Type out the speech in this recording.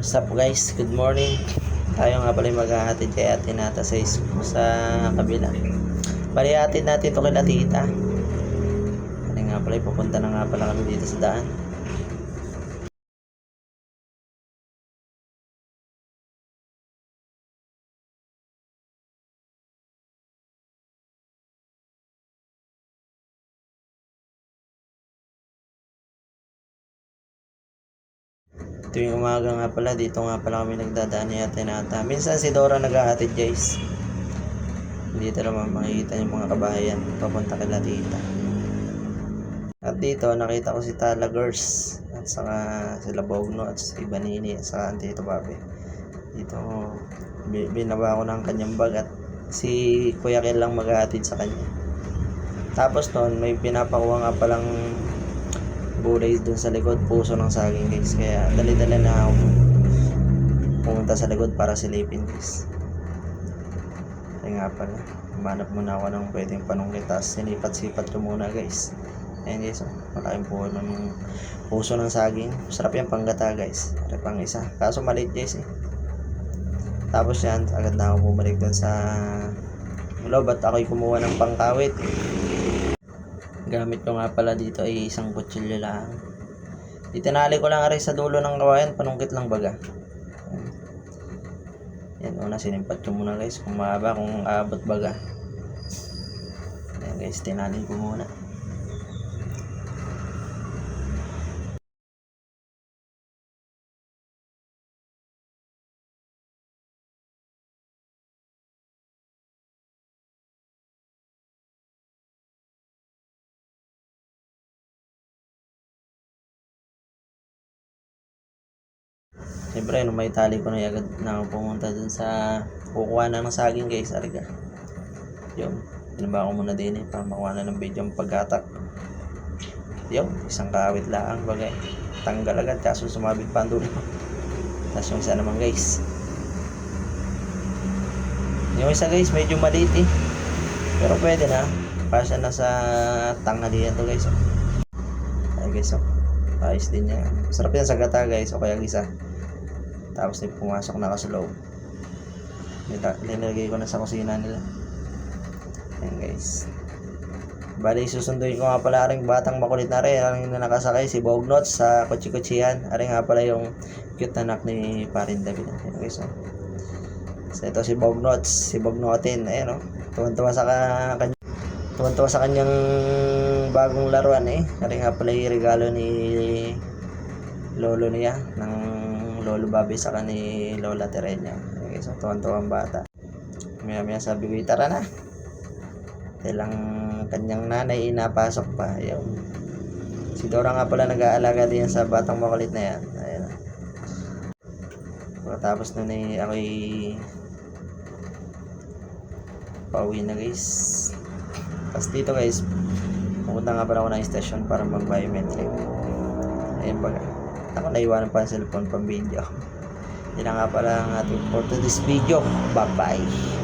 What's up guys? Good morning. Tayo nga pala maghahatid kay Ate Nata sa kabila. Bali hatid natin ito kay Tita. Ano nga pala, pupunta na nga pala kami dito sa daan. Tuwing umaga nga pala, dito nga pala kami nagdadaan ni Ate Nata. Minsan si Dora naghahatid guys. Dito naman makikita yung mga kabahayan papunta kay Tita. At dito nakita ko si Tala Girls at saka sila Bogno at si Banini at saka Auntie Babe. Dito binawa ko ng kanyang bag at si Kuya Kel lang maghahatid sa kanya. Tapos noon may pinapakuha nga palang gulay dun sa likod, puso ng saging guys, kaya dali-dali na ako pumunta sa likod para silipin guys. Kaya nga pala, humanap muna ako ng pwedeng panungkit, tapos sinipat-sipat ko muna guys. Ayan guys, malaking puno ng puso ng saging, sarap yung panggata guys. Ari pang isa, kaso maliit guys eh. Tapos yan, agad na ako bumalik dun sa loob at ako'y kumuha ng pangkawit. Gamit ko nga pala dito ay isang kutsilyo lang. Itinali ko lang rin sa dulo ng kawayan, panungkit lang baga. Yan, una sinimpat ko muna guys, kung mahaba, kung abot baga. Yan guys, tinali ko muna. Siyempre, nung may tali ko na agad na ako pumunta dun sa kukuha na ng saging guys, ariga. Yun, pinaba ko muna din para makuha na ng video ang pagkatak. Yun, isang kawit lang bagay. Tanggal agad, kaso sumabit pa ang dulo. Tapos yung isa naman guys. Yung isa guys, medyo maliit eh. Pero pwede na. Pasya na sa tanghalian to guys. Ay guys, ayos din yan. Sarap yan sa gata guys, o kaya gisa. Tapos pumasok na ako sa loob. Linagay ko na sa kusina nila. Ayan guys. Bali susunduin ko nga pala rin batang makulit na rin. Aring na nakasakay si Bognots sa kutsi-kutsihan. Aring nga pala yung cute na anak ni Parin David. Ayan guys. So ito si Bognots, si Bognotin. Ayan o. Tuwan-tuwa sa kanyang bagong laruan eh. Aring nga pala yung regalo ni Lolo niya ng Lolo Bobby saka ni Lola Terenya. Okay, so tuwan-tuwang bata. Maya sabi ko, tara na. Dahil kanyang nanay inapasok pa. Yung si Dora nga pala nag-aalaga din sa batang makulit na yan. Ayan. So, tapos nun eh, ako'y pauwi na guys. Tapos dito guys, pupunta nga pala ako ng station para mag-biometric. Ayan baga. Ako naiwanan pa ang cellphone pang video. Yun na nga pala ang ating for today's video. Bye bye.